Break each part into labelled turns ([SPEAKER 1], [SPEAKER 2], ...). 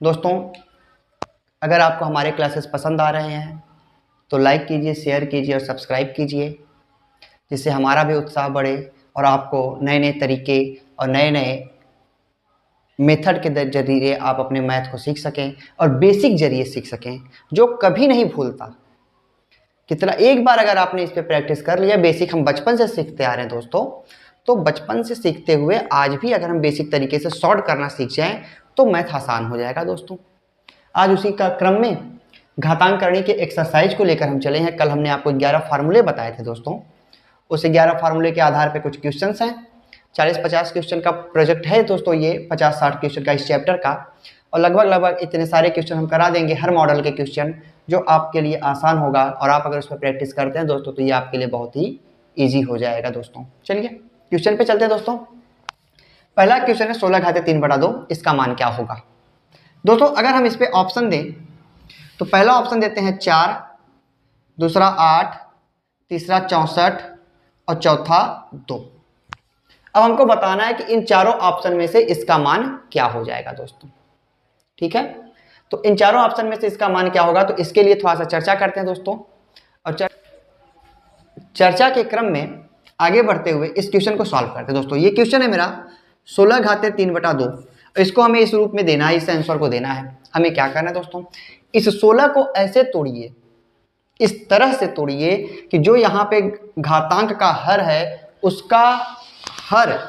[SPEAKER 1] दोस्तों, अगर आपको हमारे क्लासेस पसंद आ रहे हैं तो लाइक कीजिए, शेयर कीजिए और सब्सक्राइब कीजिए, जिससे हमारा भी उत्साह बढ़े और आपको नए नए तरीके और नए नए मेथड के जरिए आप अपने मैथ को सीख सकें और बेसिक जरिए सीख सकें, जो कभी नहीं भूलता। कितना एक बार अगर आपने इस पर प्रैक्टिस कर लिया, बेसिक हम बचपन से सीखते आ रहे हैं दोस्तों, तो बचपन से सीखते हुए आज भी अगर हम बेसिक तरीके से सॉर्ट करना सीख जाएं तो मैथ आसान हो जाएगा दोस्तों। आज उसी का क्रम में घातांक करने के एक्सरसाइज को लेकर हम चले हैं। कल हमने आपको 11 फार्मूले बताए थे दोस्तों। उस 11 फार्मूले के आधार पे कुछ क्वेश्चंस हैं। 40-50 क्वेश्चन का प्रोजेक्ट है दोस्तों, ये 50-60 क्वेश्चन का इस चैप्टर का, और लगभग इतने सारे क्वेश्चन हम करा देंगे, हर मॉडल के क्वेश्चन, जो आपके लिए आसान होगा। और आप अगर उस पर प्रैक्टिस करते हैं दोस्तों तो ये आपके लिए बहुत ही ईजी हो जाएगा दोस्तों। चलिए क्वेश्चन पे चलते हैं दोस्तों। पहला क्वेश्चन है 16 घाते 3/2, इसका मान क्या होगा। दोस्तों अगर हम इस पे ऑप्शन दें तो पहला ऑप्शन देते हैं 4, दूसरा 8, तीसरा 64 और चौथा 2। अब हमको बताना है कि इन चारों ऑप्शन में से इसका मान क्या हो जाएगा दोस्तों। ठीक है, तो इन चारों ऑप्शन में से इसका मान क्या होगा, तो इसके लिए थोड़ा सा चर्चा करते हैं दोस्तों। और चर्चा के क्रम में आगे बढ़ते हुए इस क्वेश्चन को सॉल्व करते हैं दोस्तों। ये क्वेश्चन है मेरा 16 घाते 3/2। इसको हमें इस रूप में देना है, इस आंसर को देना है। हमें क्या करना है दोस्तों, इस 16 को ऐसे तोड़िए, इस तरह से तोड़िए कि जो यहाँ पे घातांक का हर है उसका हर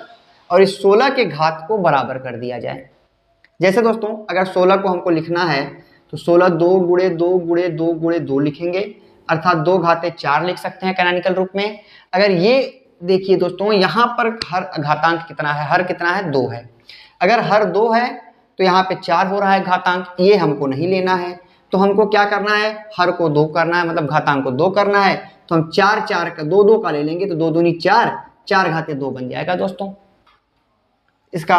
[SPEAKER 1] और इस 16 के घात को बराबर कर दिया जाए। जैसे दोस्तों अगर 16 को हमको लिखना है तो 16 2 गुणे 2 गुणे 2 गुणे 2 लिखेंगे, अर्थात 2 घाते 4 लिख सकते हैं कैनोनिकल रूप में। अगर ये देखिए दोस्तों, यहाँ पर हर घातांक कितना है, हर कितना है, 2 है। अगर हर 2 है तो यहाँ पे 4 हो रहा है घातांक, ये हमको नहीं लेना है। तो हमको क्या करना है, हर को 2 करना है, मतलब घातांक को 2 करना है। तो हम 4 का 2 का ले लेंगे, तो 2 दूनी 4, 4 घाते 2 बन जाएगा दोस्तों इसका।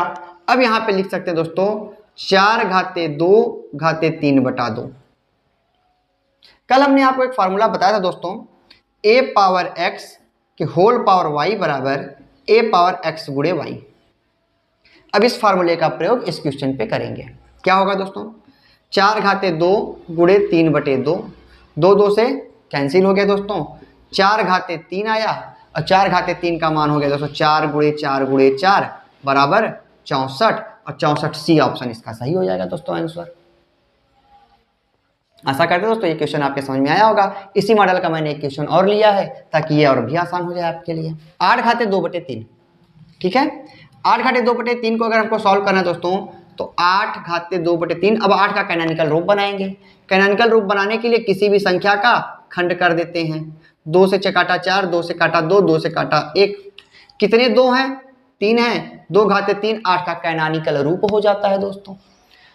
[SPEAKER 1] अब यहाँ पे लिख सकते हैं दोस्तों 4 घाते 2 घाते 3/2। कल हमने आपको एक फार्मूला बताया था दोस्तों, a पावर x के होल पावर y बराबर a पावर x गुणे y। अब इस फार्मूले का प्रयोग इस क्वेश्चन पे करेंगे। क्या होगा दोस्तों, 4 घाते 2 गुणे 3/2, 2 2 से कैंसिल हो गया दोस्तों, 4 घाते 3 आया और 4 घाते 3 का मान हो गया दोस्तों 4 गुणे 4 गुणे 4 बराबर 64, और 64 सी ऑप्शन इसका सही हो जाएगा दोस्तों आंसर। आशा करते हैं दोस्तों ये क्वेश्चन आपके समझ में आया होगा। इसी मॉडल का मैंने एक क्वेश्चन और लिया है ताकि ये और भी आसान हो जाए आपके लिए। 8 घाते 2/3, ठीक है। 8 घाते 2/3 को अगर हमको सॉल्व करना है दोस्तों तो 8 घाते 2/3। अब 8 का कैनोनिकल रूप बनाएंगे। कैनोनिकल रूप बनाने के लिए किसी भी संख्या का खंड कर देते हैं। 2 से काटा 4, 2 से काटा 2, 2 से काटा 1। कितने 2 हैं, 3 हैं। 2 घाते 3 8 का कैनोनिकल रूप हो जाता है दोस्तों।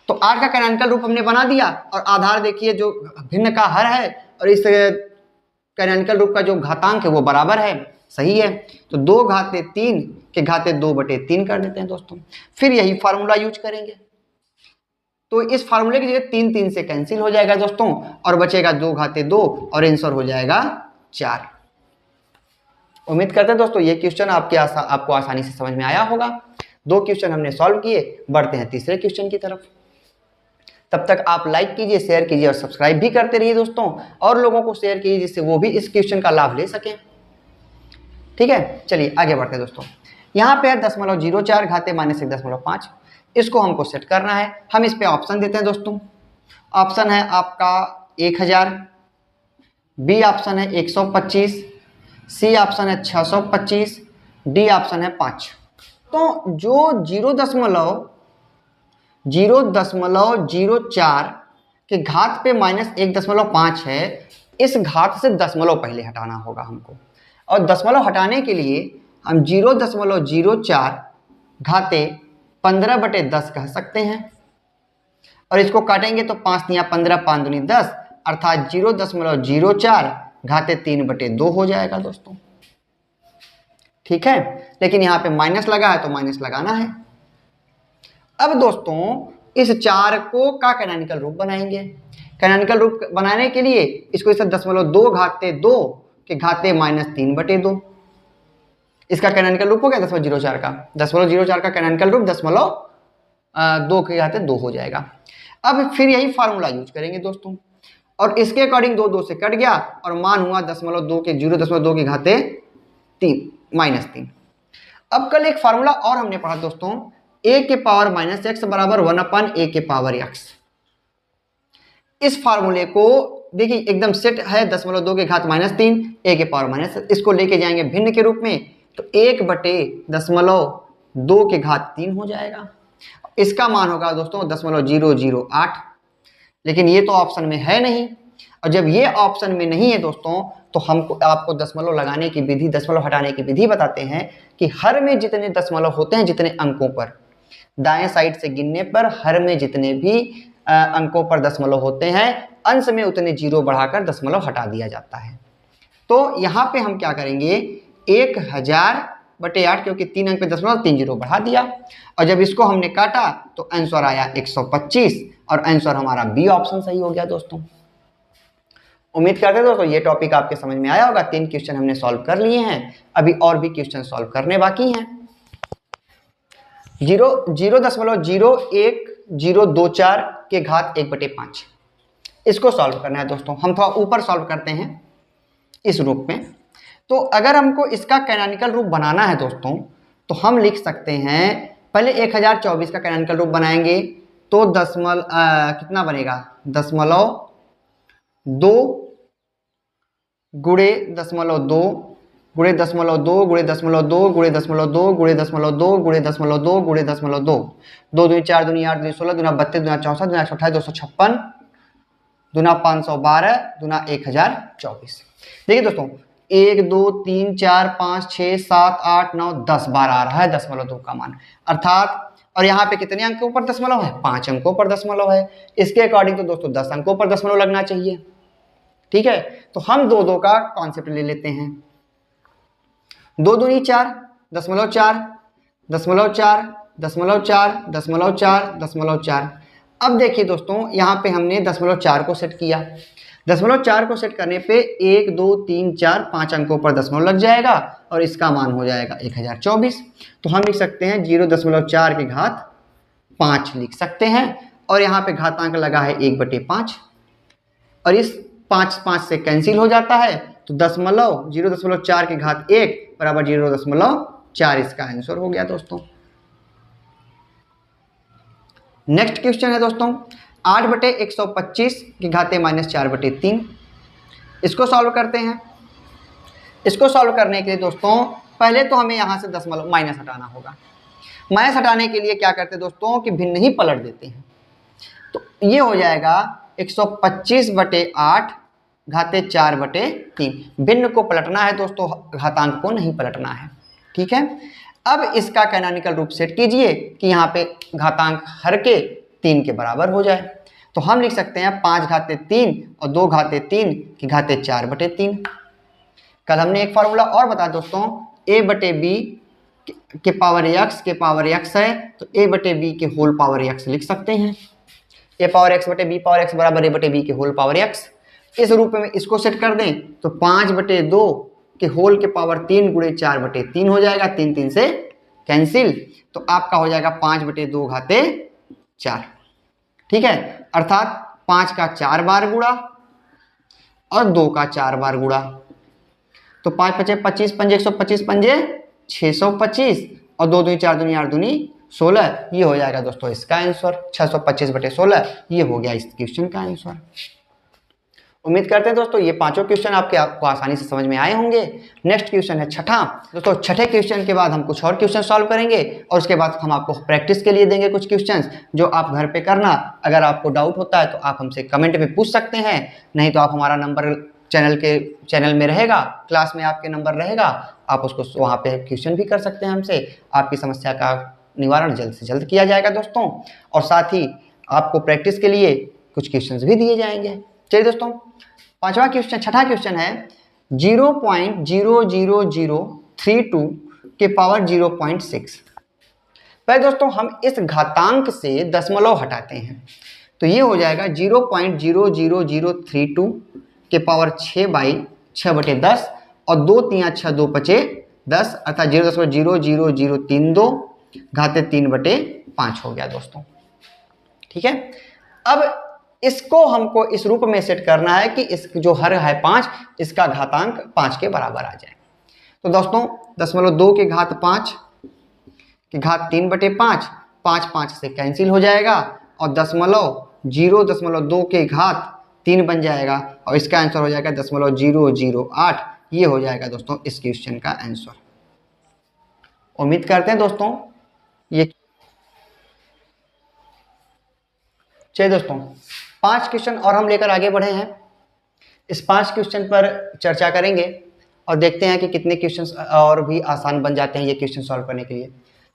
[SPEAKER 1] तो 8 का कैनोनिकल रूप हमने बना दिया, और आधार देखिए जो भिन्न का हर है और इस कैनोनिकल रूप का जो घातांक है वो बराबर है, सही है। तो 2 घाते 3 के घाते 2/3 कर देते हैं दोस्तों। फिर यही फार्मूला यूज करेंगे, तो इस फार्मूले की जगह 3 3 से कैंसिल हो जाएगा दोस्तों, और बचेगा 2 घाते 2 और आंसर हो जाएगा 4। उम्मीद करते हैं दोस्तों ये क्वेश्चन आपको आसानी से समझ में आया होगा। 2 क्वेश्चन हमने सॉल्व किए, बढ़ते हैं तीसरे क्वेश्चन की तरफ। तब तक आप लाइक कीजिए, शेयर कीजिए और सब्सक्राइब भी करते रहिए दोस्तों, और लोगों को शेयर कीजिए जिससे वो भी इस क्वेश्चन का लाभ ले सकें। ठीक है, चलिए आगे बढ़ते हैं दोस्तों। यहाँ पे है 0.04 घाते -1.5, इसको हमको सेट करना है। हम इस पे ऑप्शन देते हैं दोस्तों। ऑप्शन है आपका 1000, बी ऑप्शन है 125, सी ऑप्शन है 625, डी ऑप्शन है 5। तो जो 0.04 के घात पे -1.5 है, इस घात से दशमलव पहले हटाना होगा हमको। और दशमलव हटाने के लिए हम 0.04 घाते 15/10 कह सकते हैं, और इसको काटेंगे तो 5 × 15 5 दूनी 10, अर्थात 0.04 घाते 3/2 हो जाएगा दोस्तों। ठीक है, लेकिन यहाँ पे माइनस लगा है तो माइनस लगाना है। अब दोस्तों इस 4 को का कैनोनिकल रूप बनाएंगे। कैनोनिकल रूप बनाने के लिए इसको इसे 0.2 घाते 2 के घाते -3/2, इसका कैनोनिकल रूप हो गया 0.04 का। 0.04 का कैनोनिकल रूप 0.2 के घाते 2 हो जाएगा। अब फिर यही फार्मूला यूज करेंगे दोस्तों, और इसके अकॉर्डिंग 2 2 से कट गया और मान हुआ 0.2 के 0.2 की घाते 3 -3। अब कल एक फार्मूला और हमने पढ़ा दोस्तों, a के पावर -x बराबर 1/a के पावर x। इस फार्मूले को देखिए एकदम सेट है, 0.2 के घात -3 a के पावर माइनस, इसको लेके जाएंगे भिन्न के रूप में तो 1/0.2 के घात 3 हो जाएगा। इसका मान होगा दोस्तों 0.008, लेकिन ये तो ऑप्शन में है नहीं, और जब ये ऑप्शन में नहीं है दोस्तों तो हमको आपको दशमलव लगाने की विधि, दशमलव हटाने की विधि बताते हैं कि हर में जितने दशमलव होते हैं, जितने अंकों पर दाएं साइड से गिनने पर हर में जितने भी अंकों पर दशमलव होते हैं, अंश में उतने जीरो बढ़ाकर दशमलव हटा दिया जाता है। तो यहाँ पे हम क्या करेंगे, 1000/8, क्योंकि 3 अंक पे दशमलव 3 जीरो बढ़ा दिया, और जब इसको हमने काटा तो आंसर आया 125, और आंसर हमारा बी ऑप्शन सही हो गया दोस्तों। उम्मीद करते हैं दोस्तों ये टॉपिक आपके समझ में आया होगा। 3 क्वेश्चन हमने सॉल्व कर लिए हैं, अभी और भी क्वेश्चन सॉल्व करने बाकी हैं। 0.01024 के घात 1/5, इसको सॉल्व करना है दोस्तों। हम थोड़ा ऊपर सॉल्व करते हैं इस रूप में। तो अगर हमको इसका कैनोनिकल रूप बनाना है दोस्तों तो हम लिख सकते हैं, पहले 1024 का कैनोनिकल रूप बनाएंगे तो कितना बनेगा, 0.2 गुणे 0.2 गुणे 0.2 गुणे 0.2 गुणे 0.2 गुणे 0.2 गुणे 0.2 गुणे 0.2, 2 दूनी 4 दूनी 8 दूनी 16 दूना 32 दूना 64 दूना 128 256 दूना 512 दूना 1024। देखिए दोस्तों 1 2 3 4 5 6 7 8 9 10 बार आ रहा है 0.2 का मान, अर्थात, और यहाँ पे कितने अंकों पर दशमलव है, 5 अंकों पर दशमलव है। इसके अकॉर्डिंग तो दोस्तों 10 अंकों पर दशमलव लगना चाहिए। ठीक है, तो हम 2 2 का कॉन्सेप्ट ले लेते हैं। 2 दूनी 4 0.4 0.4 0.4 0.4 0.4। अब देखिए दोस्तों यहाँ पे हमने 0.4 को सेट किया, 0.4 को सेट करने पे 1 2 3 4 5 अंकों पर दशमलव लग जाएगा और इसका मान हो जाएगा 1024। तो हम लिख सकते हैं 0.4 के घात 5 लिख सकते हैं, और यहाँ पे घातांक लगा है 1/5, और इस 5 से कैंसिल हो जाता है, तो 0.4 के घात 1 बराबर 0.4 इसका आंसर हो गया दोस्तों। नेक्स्ट क्वेश्चन है दोस्तों 8/125 की घाते -4/3, इसको सॉल्व करते हैं। इसको सॉल्व करने के लिए दोस्तों पहले तो हमें यहाँ से दशमलव माइनस हटाना होगा। माइनस हटाने के लिए क्या करते हैं दोस्तों कि भिन्न ही पलट देते हैं, तो ये हो जाएगा 125/8 घाते 4/3। भिन्न को पलटना है दोस्तों, घातांक को नहीं पलटना है। ठीक है, अब इसका कैनोनिकल रूप सेट कीजिए कि यहाँ पे घातांक हर के 3 के बराबर हो जाए। तो हम लिख सकते हैं 5 घाते 3 और 2 घाते 3 की घाते 4/3। कल हमने एक फार्मूला और बताया दोस्तों, a/b के पावर x है तो a/b के होल पावर x लिख सकते हैं। a पावर x बटे b पावर x बराबर a/b के होल पावर x। इस रूप में इसको सेट कर दें तो 5/2 के होल के पावर 3 गुणे 4/3 हो जाएगा, 3 3 से कैंसिल, तो आपका हो जाएगा 5/2 घाते 4। ठीक है, अर्थात 5 का 4 बार गुणा और 2 का 4 बार गुणा, तो 5 5 25 5 125 5 625 और 2 दूनी 4 दूनी 8 दूनी 16, ये हो जाएगा दोस्तों इसका आंसर 625/16। ये हो गया इस क्वेश्चन का आंसर। उम्मीद करते हैं दोस्तों ये पांचों क्वेश्चन आपको आसानी से समझ में आए होंगे। नेक्स्ट क्वेश्चन है छठा दोस्तों। छठे क्वेश्चन के बाद हम कुछ और क्वेश्चन सॉल्व करेंगे और उसके बाद हम आपको प्रैक्टिस के लिए देंगे कुछ क्वेश्चंस जो आप घर पे करना। अगर आपको डाउट होता है तो आप हमसे कमेंट में पूछ सकते हैं, नहीं तो आप हमारा नंबर चैनल में रहेगा, क्लास में आपके नंबर रहेगा, आप उसको वहाँ पे क्वेश्चन भी कर सकते हैं हमसे। आपकी समस्या का निवारण जल्द से जल्द किया जाएगा दोस्तों, और साथ ही आपको प्रैक्टिस के लिए कुछ क्वेश्चन भी दिए जाएंगे। चलिए दोस्तों, छठा क्वेश्चन है 0.00032 के पावर 0.6। पहले दोस्तों हम इस घातांक से दशमलव हटाते हैं, तो ये हो जाएगा 0.00032 के पावर 6/10 और 2 3 6 2 5 10 अर्थात 0.00032 घाते 3/5 हो गया दोस्तों। ठीक है, अब इसको हमको इस रूप में सेट करना है कि इस जो हर है 5, इसका घातांक 5 के बराबर आ जाए। तो दोस्तों 0.2 की घात 5 की घात 3/5, 5 5 से कैंसिल हो जाएगा और 0.2 के घात 3 बन जाएगा और इसका आंसर हो जाएगा 0.008। ये हो जाएगा दोस्तों इस क्वेश्चन का आंसर। उम्मीद करते हैं दोस्तों ये। चलिए दोस्तों 5 क्वेश्चन और हम लेकर आगे बढ़े हैं। इस 5 क्वेश्चन पर चर्चा करेंगे और देखते हैं कि कितने क्वेश्चन और भी आसान बन जाते हैं ये क्वेश्चन सॉल्व करने के लिए।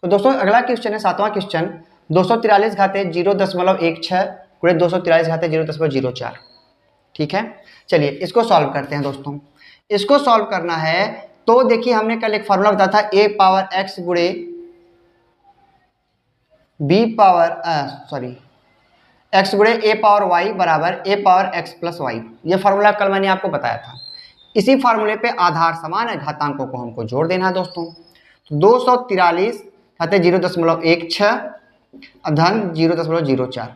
[SPEAKER 1] तो दोस्तों अगला क्वेश्चन है 7वां क्वेश्चन, 243 घाते 0.16 गुणे 243 घाते 0.04। ठीक है, चलिए इसको सॉल्व करते हैं दोस्तों। इसको सॉल्व करना है तो देखिए हमने कल एक फॉर्मूला बताया था a पावर x गुणे b पावर x गुणे a पावर y बराबर a power x plus Y. ये फार्मूला कल मैंने आपको बताया था। इसी फार्मूले पे आधार समान है, घातांकों को हमको जोड़ देना है दोस्तों। तो 243 घाते 0.16 धन 0.04।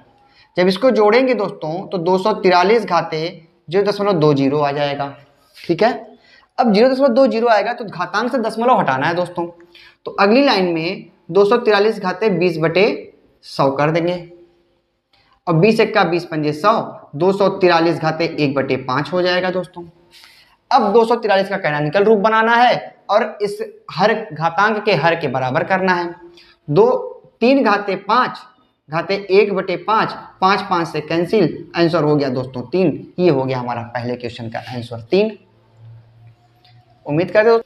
[SPEAKER 1] जब इसको जोड़ेंगे दोस्तों तो 243 घाते 0.20 आ जाएगा। ठीक है, अब 0.20 आएगा तो घातांक से दशमलव हटाना है दोस्तों। तो अगली लाइन में 243 घाते 20/100 कर देंगे और 20 एक्का 20 पंजे 100, 243 घाते 1/5 हो जाएगा दोस्तों। अब 243 का कैनोनिकल रूप बनाना है और इस हर घातांक के हर के बराबर करना है। 3 घाते 5 घाते 1/5, 5 5 से कैंसिल, आंसर हो गया दोस्तों 3। ये हो गया हमारा पहले क्वेश्चन का आंसर 3। उम्मीद करते हो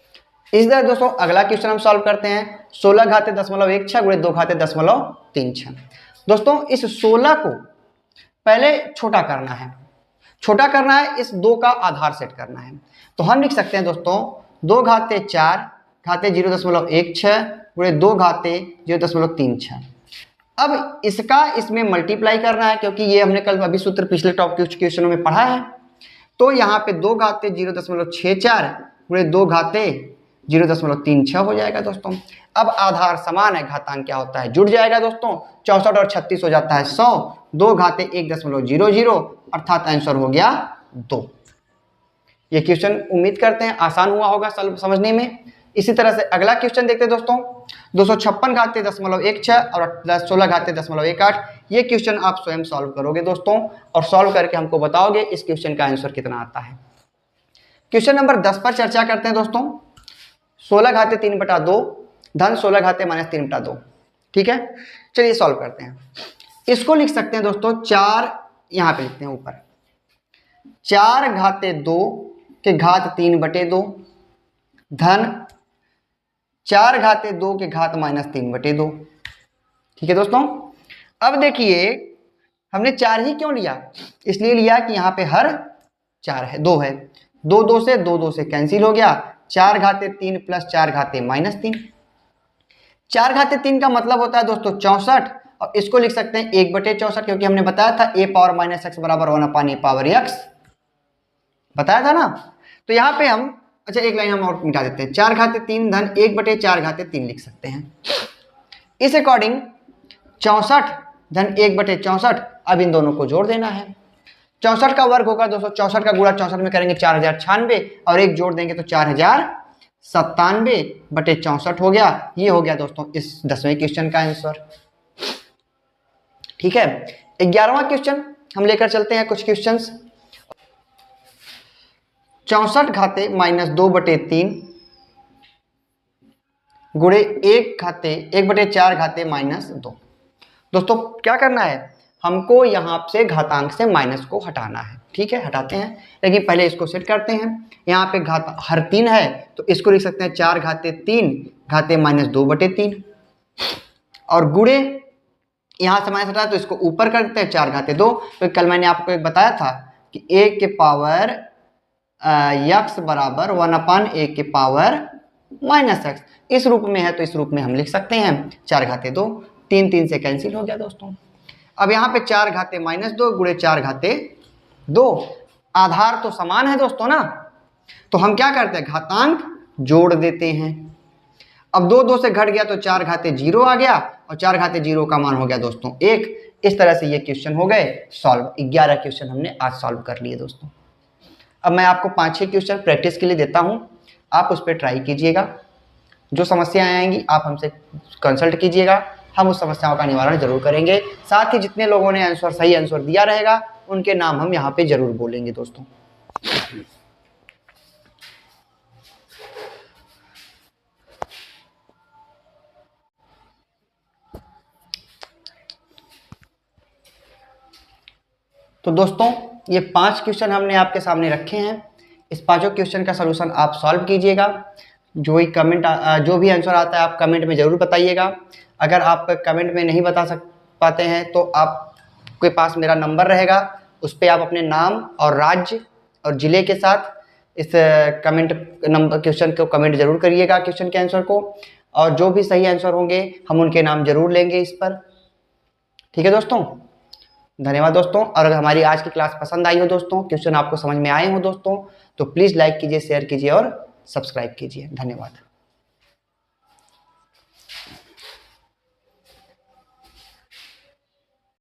[SPEAKER 1] इस तरह दोस्तों अगला क्वेश्चन हम सॉल्व करते हैं। 16 घाते 0.16 गुणे 2 घाते 0.36। दोस्तों इस 16 को पहले छोटा करना है, इस 2 का आधार सेट करना है। तो हम लिख सकते हैं दोस्तों 2 घाते 4 घाते 0.16 गुणे 2 घाते 0.36। अब इसका इसमें मल्टीप्लाई करना है क्योंकि ये हमने कल अभी सूत्र पिछले टॉप क्वेश्चनों में पढ़ा है। तो यहाँ पे 2 घाते 0.64 गुणे 2 घाते 0.36 हो जाएगा दोस्तों। अब आधार समान है, घातांक क्या होता है जुड़ जाएगा दोस्तों। 64 और 36 हो जाता है 100, 2 घाते 1.00 अर्थात आंसर हो गया 2। ये क्वेश्चन उम्मीद करते हैं आसान हुआ होगा समझने में। इसी तरह से अगला क्वेश्चन देखते हैं दोस्तों। 256 घाते 0.16 और 16 घाते 0.18। ये क्वेश्चन आप स्वयं सॉल्व करोगे दोस्तों और सॉल्व करके हमको बताओगे इस क्वेश्चन का आंसर कितना आता है। क्वेश्चन नंबर 10 पर चर्चा करते हैं दोस्तों। 16 घाते 3/2 धन 16 घाते -3/2। ठीक है, चलिए सॉल्व करते हैं। इसको लिख सकते हैं दोस्तों 4, यहाँ पे लिखते हैं ऊपर 4 घाते 2 के घात 3/2 धन 4 घाते 2 के घात -3/2। ठीक है दोस्तों, अब देखिए हमने 4 ही क्यों लिया, इसलिए लिया कि यहाँ पे हर 4 है, 2 है, 2 से 2 से कैंसिल हो गया। 4 घाते 3 प्लस 4 घाते -3। 4 घाते 3 का मतलब होता है दोस्तों 64 और इसको लिख सकते हैं 1/64 क्योंकि हमने बताया था a पावर -x बराबर 1/a पावर x बताया था ना। तो यहाँ पे हम अच्छा एक लाइन हम और मिटा देते हैं। 4 घाते 3 धन 1/4 घाते 3 लिख सकते हैं। इस अकॉर्डिंग 64 धन 1/64, अब इन दोनों को जोड़ देना है। 64 का वर्ग होगा दोस्तों, 64 का गुणा 64 में करेंगे 4096 और एक जोड़ देंगे तो 4097/64 हो गया। ये हो गया दोस्तों इस 10वें क्वेश्चन का आंसर। ठीक है, 11वां क्वेश्चन हम लेकर चलते हैं कुछ क्वेश्चंस। 64 घाते -2/3 गुणे 1 घाते 1/4 घाते -2। दोस्तों क्या करना है, हमको यहाँ से घातांक से माइनस को हटाना है। ठीक है, हटाते हैं, लेकिन पहले इसको सेट करते हैं। यहाँ पे घात हर 3 है तो इसको लिख सकते हैं 4 घाते 3 घाते -2/3 और गुणे यहाँ से माइनस हटा तो इसको ऊपर कर देते हैं 4 घाते 2। तो कल मैंने आपको एक बताया था कि a के पावर x बराबर 1/a के पावर -x, इस रूप में है तो इस रूप में हम लिख सकते हैं 4 घाते 2। 3 3 से कैंसिल हो गया दोस्तों। अब यहाँ पे 4 घाते -2 गुणे 4 घाते 2, आधार तो समान है दोस्तों ना, तो हम क्या करते हैं घातांक जोड़ देते हैं। अब 2 2 से घट गया तो 4 घाते 0 आ गया और 4 घाते 0 का मान हो गया दोस्तों 1। इस तरह से ये क्वेश्चन हो गए सॉल्व। 11 क्वेश्चन हमने आज सॉल्व कर लिए दोस्तों। अब मैं आपको 5-6 क्वेश्चन प्रैक्टिस के लिए देता हूँ, आप उस पर ट्राई कीजिएगा। जो समस्याएं आएंगी आप हमसे कंसल्ट कीजिएगा, हम उस समस्याओं का निवारण जरूर करेंगे। साथ ही जितने लोगों ने सही आंसर दिया रहेगा उनके नाम हम यहाँ पे जरूर बोलेंगे दोस्तों। तो दोस्तों ये 5 क्वेश्चन हमने आपके सामने रखे हैं। इस 5 क्वेश्चन का सलूशन आप सॉल्व कीजिएगा। जो भी आंसर आता है आप कमेंट में ज़रूर बताइएगा। अगर आप कमेंट में नहीं बता पाते हैं तो आपके पास मेरा नंबर रहेगा, उस पर आप अपने नाम और राज्य और ज़िले के साथ इस क्वेश्चन को कमेंट जरूर करिएगा, क्वेश्चन के आंसर को। और जो भी सही आंसर होंगे हम उनके नाम जरूर लेंगे इस पर। ठीक है दोस्तों, धन्यवाद दोस्तों। और अगर हमारी आज की क्लास पसंद आई हो दोस्तों, क्वेश्चन आपको समझ में आए हो दोस्तों, तो प्लीज़ लाइक कीजिए, शेयर कीजिए और सब्सक्राइब कीजिए। धन्यवाद।